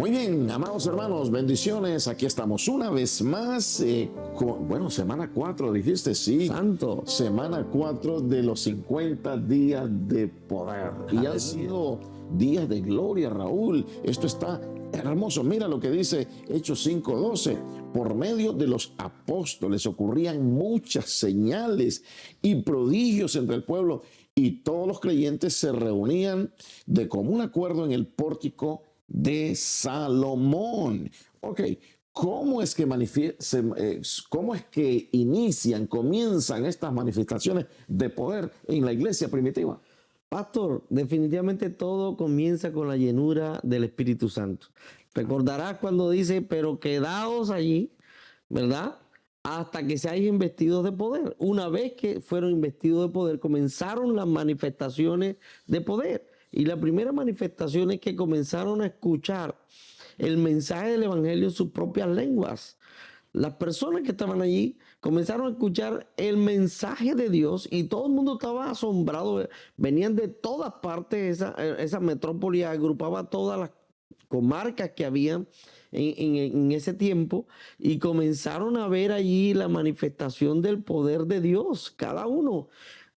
Muy bien, amados hermanos, bendiciones. Aquí estamos una vez más. Bueno, semana 4, dijiste, sí. Santo. Semana 4 de los 50 días de poder. Y han sido días de gloria, Raúl. Esto está hermoso. Mira lo que dice Hechos 5:12. Por medio de los apóstoles ocurrían muchas señales y prodigios entre el pueblo, y todos los creyentes se reunían de común acuerdo en el pórtico de Salomón. Ok, ¿cómo es que comienzan estas manifestaciones de poder en la iglesia primitiva? Pastor, definitivamente todo comienza con la llenura del Espíritu Santo. Recordarás cuando dice, pero quedaos allí, ¿verdad? Hasta que se hayan investidos de poder. Una vez que fueron investidos de poder, comenzaron las manifestaciones de poder. Y la primera manifestación es que comenzaron a escuchar el mensaje del Evangelio en sus propias lenguas. Las personas que estaban allí comenzaron a escuchar el mensaje de Dios y todo el mundo estaba asombrado. Venían de todas partes, esa metrópoli agrupaba todas las comarcas que habían en ese tiempo, y comenzaron a ver allí la manifestación del poder de Dios. Cada uno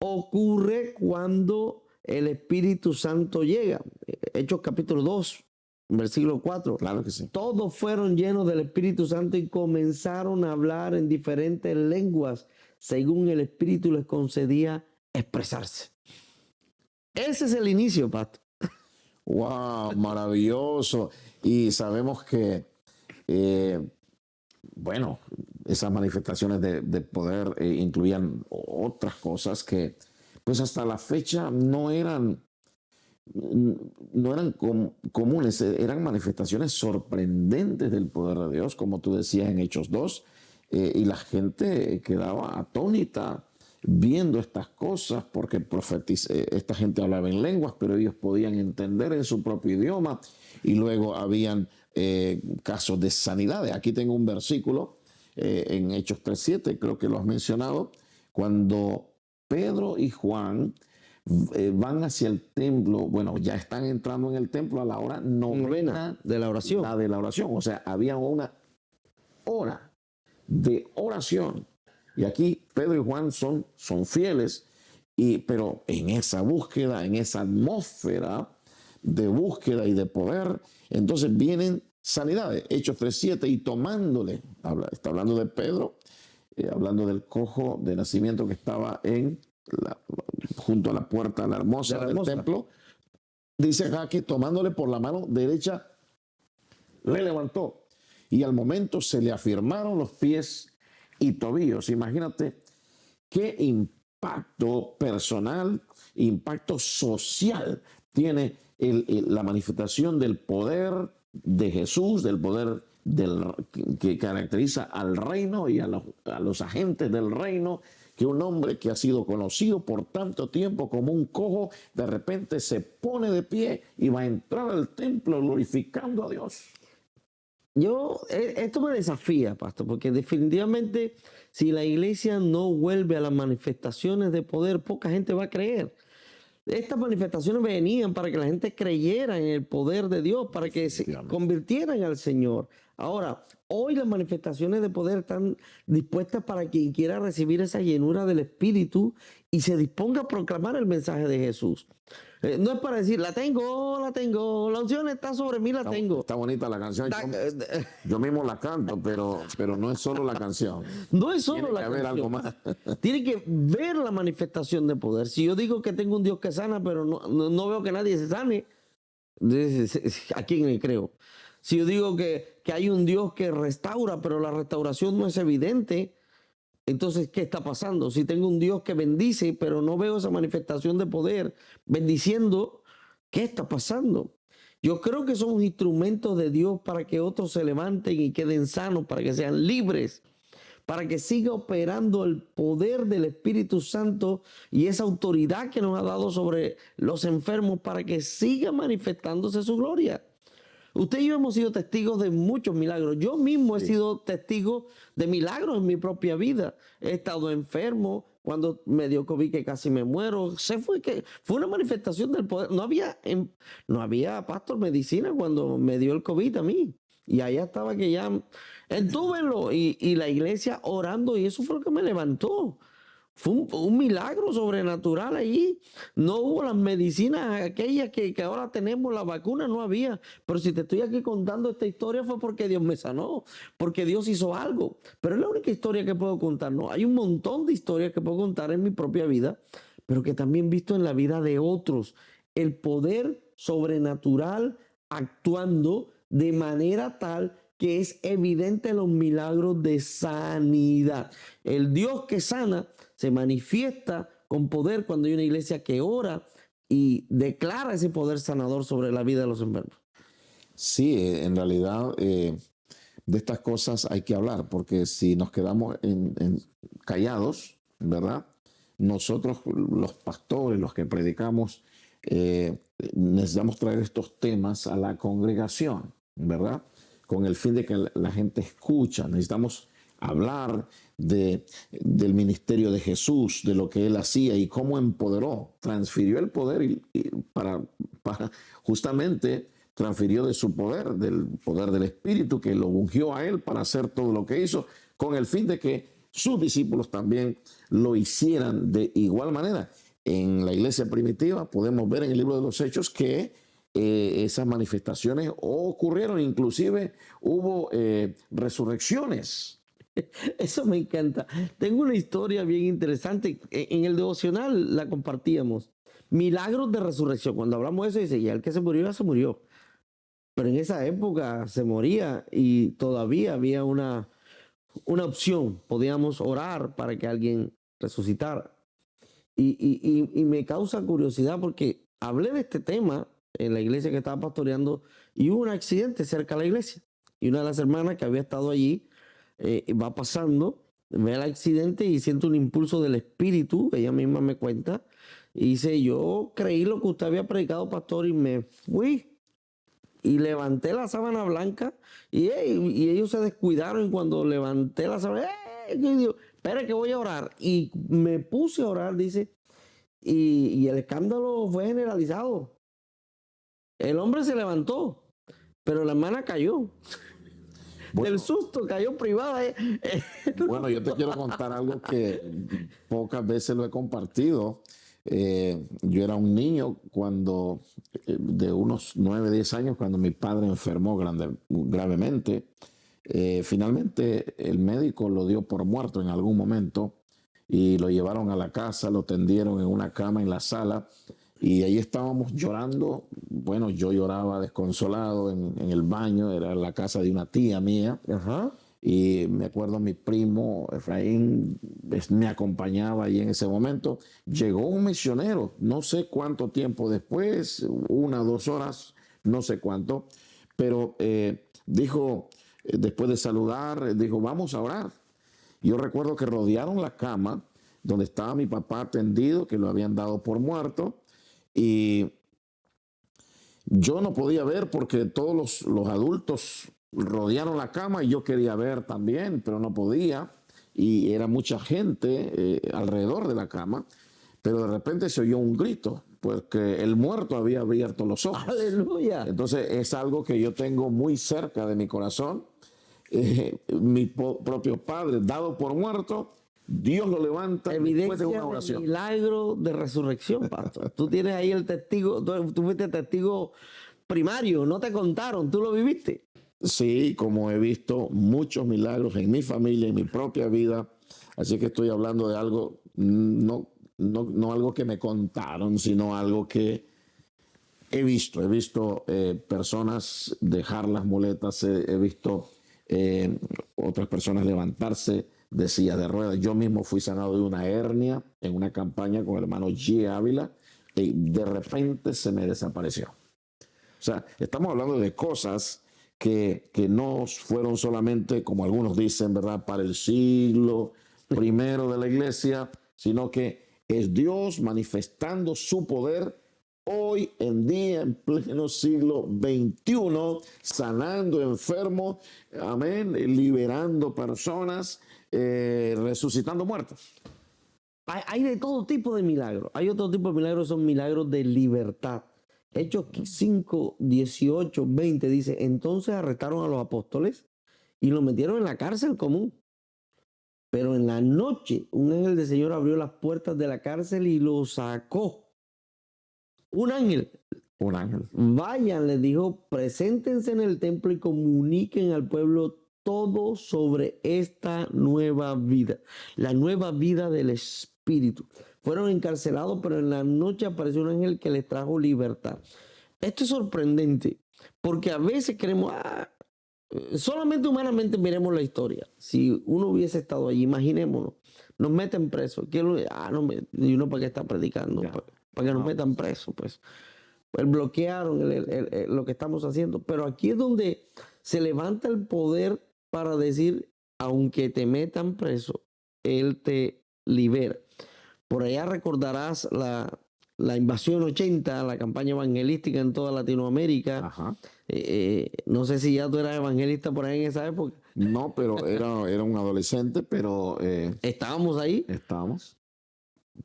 ocurre cuando el Espíritu Santo llega. Hechos capítulo 2, versículo 4. Claro que sí. Todos fueron llenos del Espíritu Santo y comenzaron a hablar en diferentes lenguas según el Espíritu les concedía expresarse. Ese es el inicio, Pastor. ¡Wow! Maravilloso. Y sabemos que, bueno, esas manifestaciones de poder incluían otras cosas que, pues hasta la fecha no eran comunes, eran manifestaciones sorprendentes del poder de Dios, como tú decías en Hechos 2, y la gente quedaba atónita viendo estas cosas, porque esta gente hablaba en lenguas, pero ellos podían entender en su propio idioma, y luego habían casos de sanidades. Aquí tengo un versículo en Hechos 3:7, creo que lo has mencionado, cuando Pedro y Juan van hacia el templo. Bueno, ya están entrando en el templo a la hora novena de la oración. La de la oración. O sea, había una hora de oración. Y aquí Pedro y Juan son fieles, pero en esa búsqueda, en esa atmósfera de búsqueda y de poder, entonces vienen sanidades. Hechos 3:7, y tomándole, está hablando de Pedro, hablando del cojo de nacimiento que estaba junto a la puerta la hermosa del templo, dice acá que tomándole por la mano derecha le levantó, y al momento se le afirmaron los pies y tobillos. Imagínate qué impacto personal, impacto social tiene la manifestación del poder de Jesús, del poder que caracteriza al reino y a los agentes del reino, que un hombre que ha sido conocido por tanto tiempo como un cojo, de repente se pone de pie y va a entrar al templo glorificando a Dios. Esto me desafía, Pastor, porque definitivamente si la iglesia no vuelve a las manifestaciones de poder, poca gente va a creer. Estas manifestaciones venían para que la gente creyera en el poder de Dios, para que se convirtieran al Señor. Ahora, hoy las manifestaciones de poder están dispuestas para quien quiera recibir esa llenura del Espíritu y se disponga a proclamar el mensaje de Jesús. No es para decir, la tengo, la unción está sobre mí, la tengo. Está bonita la canción. Yo mismo la canto, pero no es solo la canción. No es solo la canción. Tiene que haber algo más. Tiene que ver la manifestación de poder. Si yo digo que tengo un Dios que sana, pero no veo que nadie se sane, ¿a quién le creo? Si yo digo que hay un Dios que restaura, pero la restauración no es evidente, entonces, ¿qué está pasando? Si tengo un Dios que bendice, pero no veo esa manifestación de poder bendiciendo, ¿qué está pasando? Yo creo que somos instrumentos de Dios para que otros se levanten y queden sanos, para que sean libres, para que siga operando el poder del Espíritu Santo y esa autoridad que nos ha dado sobre los enfermos, para que siga manifestándose su gloria. Usted y yo hemos sido testigos de muchos milagros. Yo mismo he sido testigo de milagros en mi propia vida. He estado enfermo, cuando me dio COVID que casi me muero. Fue una manifestación del poder. No había pastor medicina cuando me dio el COVID a mí. Y allá estaba que ya entúbenlo y la iglesia orando y eso fue lo que me levantó. Fue un milagro sobrenatural allí. No hubo las medicinas aquellas que ahora tenemos, la vacuna no había. Pero si te estoy aquí contando esta historia fue porque Dios me sanó, porque Dios hizo algo. Pero es la única historia que puedo contar. No, hay un montón de historias que puedo contar en mi propia vida, pero que también he visto en la vida de otros. El poder sobrenatural actuando de manera tal que es evidente los milagros de sanidad. El Dios que sana se manifiesta con poder cuando hay una iglesia que ora y declara ese poder sanador sobre la vida de los enfermos. Sí, en realidad de estas cosas hay que hablar, porque si nos quedamos callados, ¿verdad? Nosotros, los pastores, los que predicamos, necesitamos traer estos temas a la congregación, ¿verdad? Con el fin de que la gente escucha. Necesitamos hablar del ministerio de Jesús, de lo que él hacía y cómo empoderó, transfirió el poder para justamente transfirió de su poder, del poder del Espíritu que lo ungió a él para hacer todo lo que hizo, con el fin de que sus discípulos también lo hicieran de igual manera. En la iglesia primitiva podemos ver en el libro de los Hechos que esas manifestaciones ocurrieron, inclusive hubo resurrecciones. Eso me encanta. Tengo una historia bien interesante. En el devocional la compartíamos. Milagros de resurrección. Cuando hablamos de eso, dice, ya el que se murió, ya se murió. Pero en esa época se moría y todavía había una opción. Podíamos orar para que alguien resucitara. Y me causa curiosidad porque hablé de este tema en la iglesia que estaba pastoreando y hubo un accidente cerca de la iglesia. Y una de las hermanas que había estado allí va pasando, ve el accidente y siente un impulso del espíritu, ella misma me cuenta, y dice, yo creí lo que usted había predicado, pastor, y me fui. Y levanté la sábana blanca y ellos se descuidaron y cuando levanté la sábana, espera que voy a orar. Y me puse a orar, dice, y el escándalo fue generalizado. El hombre se levantó, pero la hermana cayó. Bueno, Del susto, cayó privada. bueno, yo te quiero contar algo que pocas veces lo he compartido. Yo era un niño cuando, de unos 9, 10 años, cuando mi padre enfermó gravemente. Finalmente el médico lo dio por muerto en algún momento y lo llevaron a la casa, lo tendieron en una cama en la sala y ahí estábamos llorando. Bueno, yo lloraba desconsolado en el baño, era la casa de una tía mía. Ajá. Y me acuerdo mi primo Efraín me acompañaba ahí en ese momento. Llegó un misionero, no sé cuánto tiempo después, 1 o 2 horas, no sé cuánto, pero dijo, después de saludar, dijo, vamos a orar. Yo recuerdo que rodearon la cama donde estaba mi papá tendido, que lo habían dado por muerto, y yo no podía ver porque todos los adultos rodearon la cama y yo quería ver también, pero no podía. Y era mucha gente alrededor de la cama, pero de repente se oyó un grito, porque el muerto había abierto los ojos. Aleluya. Entonces es algo que yo tengo muy cerca de mi corazón. Mi propio padre, dado por muerto, Dios lo levanta después de una oración. Del milagro de resurrección, pastor. Tú tienes ahí el testigo, tú fuiste testigo primario, no te contaron, tú lo viviste. Sí, como he visto muchos milagros en mi familia, en mi propia vida, así que estoy hablando de algo, no algo que me contaron, sino algo que he visto. He visto personas dejar las muletas, he visto otras personas levantarse de silla de ruedas. Yo mismo fui sanado de una hernia en una campaña con el hermano G. Ávila y de repente se me desapareció. O sea, estamos hablando de cosas que no fueron solamente, como algunos dicen, ¿verdad?, para el siglo primero de la iglesia, sino que es Dios manifestando su poder hoy en día, en pleno siglo XXI, sanando enfermos, amén, liberando personas, resucitando muertos. Hay de todo tipo de milagros. Hay otro tipo de milagros, son milagros de libertad. Hechos 5, 18, 20 dice, entonces arrestaron a los apóstoles y los metieron en la cárcel común. Pero en la noche un ángel del Señor abrió las puertas de la cárcel y los sacó. Un ángel. Un ángel. Vayan, les dijo, preséntense en el templo y comuniquen al pueblo todo sobre esta nueva vida, la nueva vida del Espíritu. Fueron encarcelados, pero en la noche apareció un ángel que les trajo libertad. Esto es sorprendente, porque a veces queremos, solamente humanamente miremos la historia. Si uno hubiese estado allí, imaginémonos, nos meten presos. ¿Y uno para qué está predicando? Para que nos metan presos, pues. Pues bloquearon lo que estamos haciendo. Pero aquí es donde se levanta el poder para decir, aunque te metan preso, Él te libera. Por allá recordarás la invasión 80, la campaña evangelística en toda Latinoamérica. Ajá. No sé si ya tú eras evangelista por ahí en esa época. No, pero era un adolescente, pero estábamos ahí. Estábamos.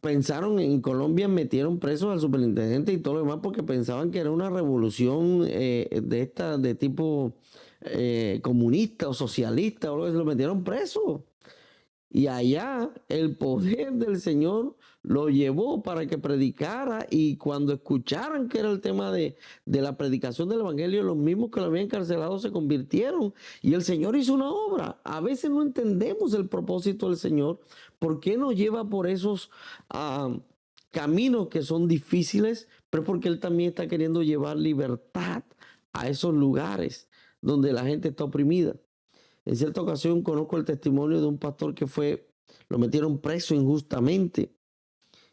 Pensaron en Colombia, metieron presos al superintendente y todo lo demás porque pensaban que era una revolución de tipo comunista o socialista, o lo metieron preso. Y allá el poder del Señor lo llevó para que predicara, y cuando escucharan que era el tema de la predicación del evangelio, los mismos que lo habían encarcelado se convirtieron y el Señor hizo una obra. A veces no entendemos el propósito del Señor, por qué nos lleva por esos caminos que son difíciles, pero porque Él también está queriendo llevar libertad a esos lugares donde la gente está oprimida. En cierta ocasión conozco el testimonio de un pastor que lo metieron preso injustamente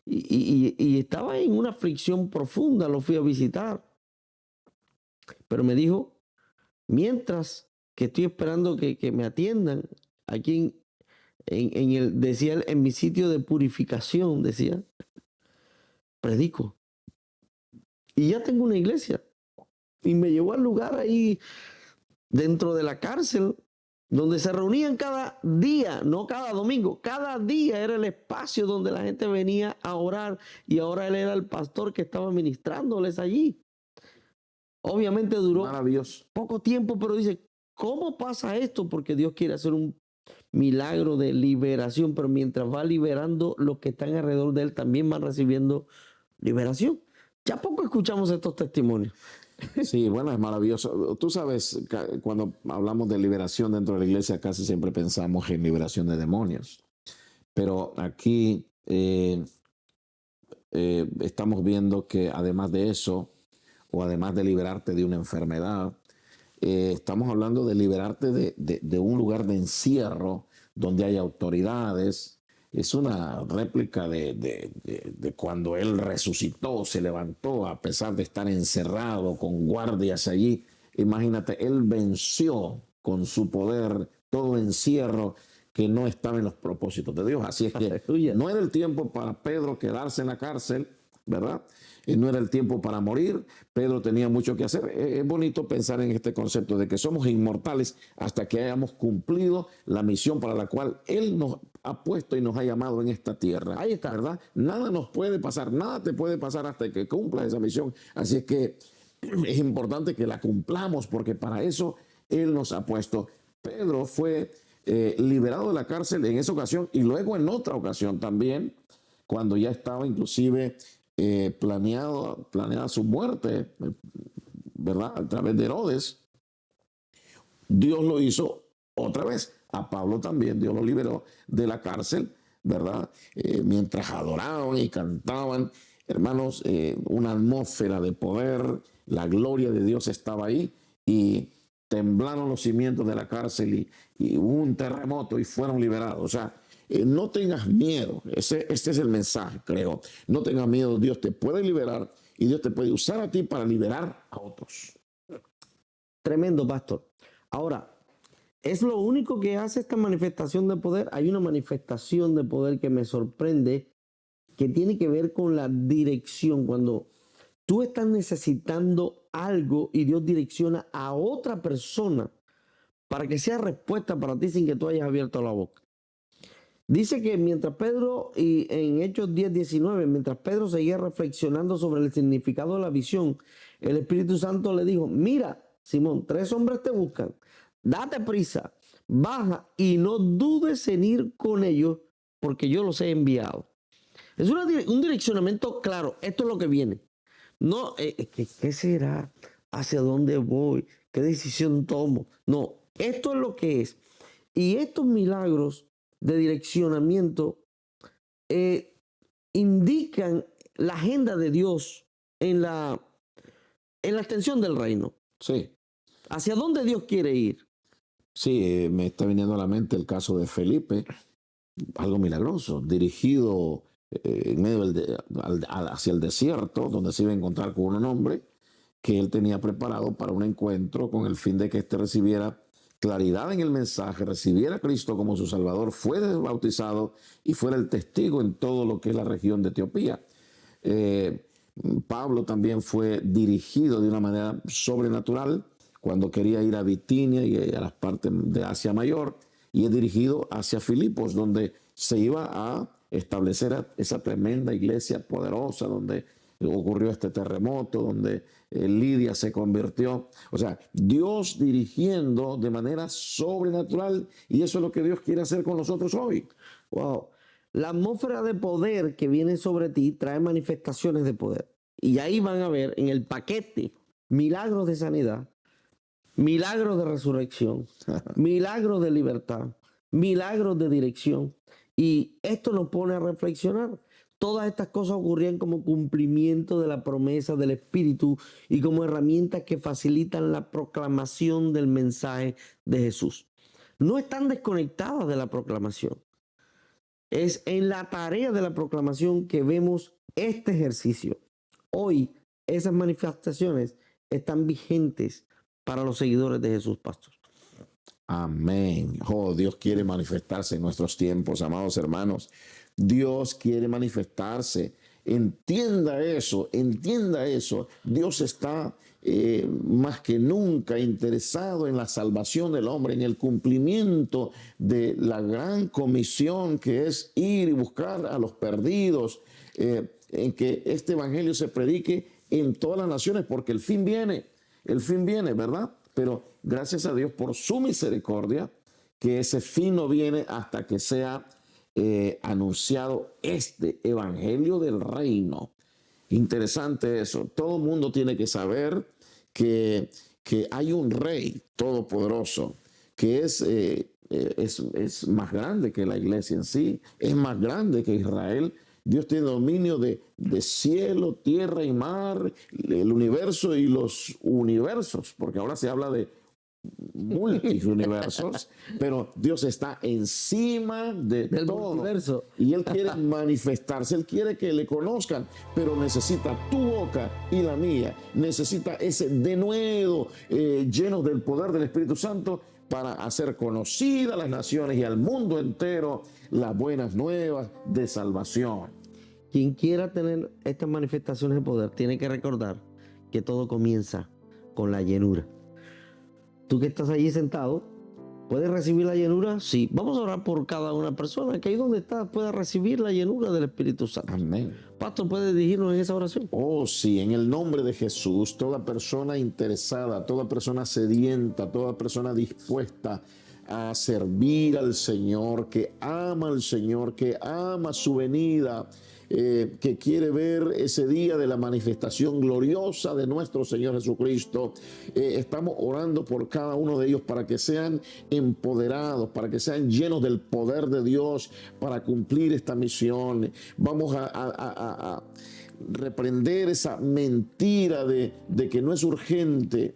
y estaba en una aflicción profunda. Lo fui a visitar, pero me dijo, mientras que estoy esperando que me atiendan aquí decía él, en mi sitio de purificación, decía, predico. Y ya tengo una iglesia. Y me llevó al lugar ahí dentro de la cárcel, donde se reunían cada día, no cada domingo, cada día era el espacio donde la gente venía a orar, y ahora él era el pastor que estaba ministrándoles allí. Obviamente duró poco tiempo, pero dice, ¿cómo pasa esto? Porque Dios quiere hacer un milagro de liberación, pero mientras va liberando, los que están alrededor de él también van recibiendo liberación. Ya poco escuchamos estos testimonios. Sí, bueno, es maravilloso. Tú sabes, cuando hablamos de liberación dentro de la iglesia, casi siempre pensamos en liberación de demonios. Pero aquí estamos viendo que además de eso, o además de liberarte de una enfermedad, estamos hablando de liberarte de un lugar de encierro donde hay autoridades. Es una réplica de cuando Él resucitó, se levantó a pesar de estar encerrado con guardias allí. Imagínate, Él venció con su poder todo encierro que no estaba en los propósitos de Dios. Así es que no era el tiempo para Pedro quedarse en la cárcel, ¿verdad? No era el tiempo para morir. Pedro tenía mucho que hacer. Es bonito pensar en este concepto de que somos inmortales hasta que hayamos cumplido la misión para la cual Él nos ha puesto y nos ha llamado en esta tierra. Ahí está, ¿verdad? Nada nos puede pasar, nada te puede pasar hasta que cumplas esa misión. Así es que es importante que la cumplamos, porque para eso Él nos ha puesto. Pedro fue liberado de la cárcel en esa ocasión, y luego en otra ocasión también, cuando ya estaba inclusive planeada su muerte, ¿verdad? A través de Herodes. Dios lo hizo otra vez. A Pablo también Dios lo liberó de la cárcel, ¿verdad? Mientras adoraban y cantaban, hermanos, una atmósfera de poder, la gloria de Dios estaba ahí, y temblaron los cimientos de la cárcel y hubo un terremoto y fueron liberados. O sea, no tengas miedo. Este es el mensaje, creo. No tengas miedo. Dios te puede liberar, y Dios te puede usar a ti para liberar a otros. Tremendo, pastor. Ahora, ¿es lo único que hace esta manifestación de poder? Hay una manifestación de poder que me sorprende, que tiene que ver con la dirección. Cuando tú estás necesitando algo y Dios direcciona a otra persona para que sea respuesta para ti sin que tú hayas abierto la boca. Dice que mientras Pedro, y en Hechos 10:19, mientras Pedro seguía reflexionando sobre el significado de la visión, el Espíritu Santo le dijo: mira, Simón, 3 hombres te buscan, date prisa, baja y no dudes en ir con ellos, porque yo los he enviado. Es un direccionamiento claro. Esto es lo que viene. No, ¿qué será? ¿Hacia dónde voy? ¿Qué decisión tomo? No, esto es lo que es. Y estos milagros de direccionamiento indican la agenda de Dios en la extensión del reino. Sí, ¿Hacia dónde Dios quiere ir? sí, me está viniendo a la mente el caso de Felipe, algo milagroso, dirigido en medio hacia el desierto, donde se iba a encontrar con un hombre que él tenía preparado para un encuentro con el fin de que éste recibiera claridad en el mensaje, recibiera a Cristo como su Salvador, fuera bautizado y fuera el testigo en todo lo que es la región de Etiopía. Eh, Pablo también fue dirigido de una manera sobrenatural cuando quería ir a Bitinia y a las partes de Asia Mayor, y es dirigido hacia Filipos, donde se iba a establecer esa tremenda iglesia poderosa, donde ocurrió este terremoto, donde Lidia se convirtió. O sea, Dios dirigiendo de manera sobrenatural, y eso es lo que Dios quiere hacer con nosotros hoy. Wow. La atmósfera de poder que viene sobre ti trae manifestaciones de poder. Y ahí van a ver en el paquete milagros de sanidad, milagros de resurrección, milagros de libertad, milagros de dirección. Y esto nos pone a reflexionar. Todas estas cosas ocurrían como cumplimiento de la promesa del Espíritu y como herramientas que facilitan la proclamación del mensaje de Jesús. No están desconectadas de la proclamación. Es en la tarea de la proclamación que vemos este ejercicio. Hoy esas manifestaciones están vigentes para los seguidores de Jesús, pastor. Amén. Oh, Dios quiere manifestarse en nuestros tiempos, amados hermanos. Dios quiere manifestarse. Entienda eso, entienda eso. Dios está más que nunca interesado en la salvación del hombre, en el cumplimiento de la gran comisión que es ir y buscar a los perdidos, en que este evangelio se predique en todas las naciones, porque el fin viene, ¿verdad? Pero gracias a Dios por su misericordia, que ese fin no viene hasta que sea anunciado este evangelio del reino. Interesante eso. Todo el mundo tiene que saber que hay un rey todopoderoso, que es más grande que la iglesia en sí, es más grande que Israel. Dios tiene dominio de cielo, tierra y mar, el universo y los universos, porque ahora se habla de multiuniversos, pero Dios está encima del todo multiverso. Y Él quiere manifestarse, Él quiere que le conozcan, pero necesita tu boca y la mía, necesita ese denuedo lleno del poder del Espíritu Santo para hacer conocida a las naciones y al mundo entero las buenas nuevas de salvación. Quien quiera tener estas manifestaciones de poder tiene que recordar que todo comienza con la llenura. Tú que estás allí sentado, ¿puedes recibir la llenura? Sí. Vamos a orar por cada una persona que ahí donde estás pueda recibir la llenura del Espíritu Santo. Amén. Pastor, ¿puede dirigirnos en esa oración? Oh, sí, en el nombre de Jesús, toda persona interesada, toda persona sedienta, toda persona dispuesta a servir al Señor, que ama al Señor, que ama su venida, que quiere ver ese día de la manifestación gloriosa de nuestro Señor Jesucristo. Estamos orando por cada uno de ellos para que sean empoderados, para que sean llenos del poder de Dios para cumplir esta misión. Vamos a reprender esa mentira de que no es urgente.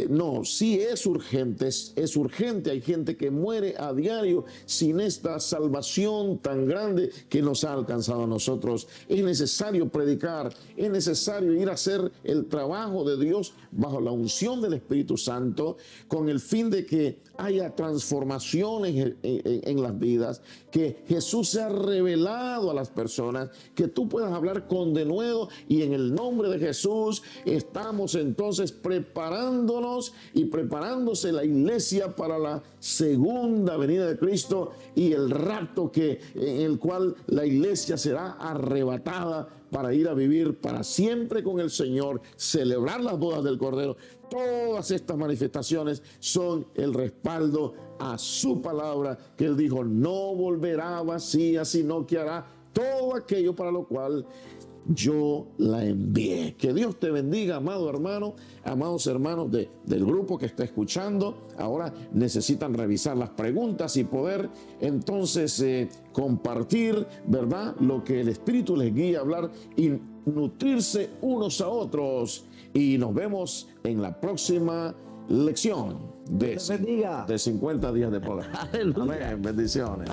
No, sí es urgente, es urgente. Hay gente que muere a diario sin esta salvación tan grande que nos ha alcanzado a nosotros. Es necesario predicar, es necesario ir a hacer el trabajo de Dios bajo la unción del Espíritu Santo, con el fin de que haya transformaciones en las vidas, que Jesús sea revelado a las personas, que tú puedas hablar con denuedo miedo, y en el nombre de Jesús estamos entonces preparándonos y preparándose la iglesia para la segunda venida de Cristo y el rapto en el cual la iglesia será arrebatada para ir a vivir para siempre con el Señor, celebrar las bodas del Cordero. Todas estas manifestaciones son el respaldo a su palabra, que Él dijo, no volverá vacía, sino que hará todo aquello para lo cual yo la envié. Que Dios te bendiga, amado hermano, amados hermanos del grupo que está escuchando. Ahora necesitan revisar las preguntas y poder entonces compartir, ¿verdad?, lo que el Espíritu les guía a hablar y nutrirse unos a otros. Y nos vemos en la próxima lección de 50 días de poder. Aleluya. Amén. Bendiciones.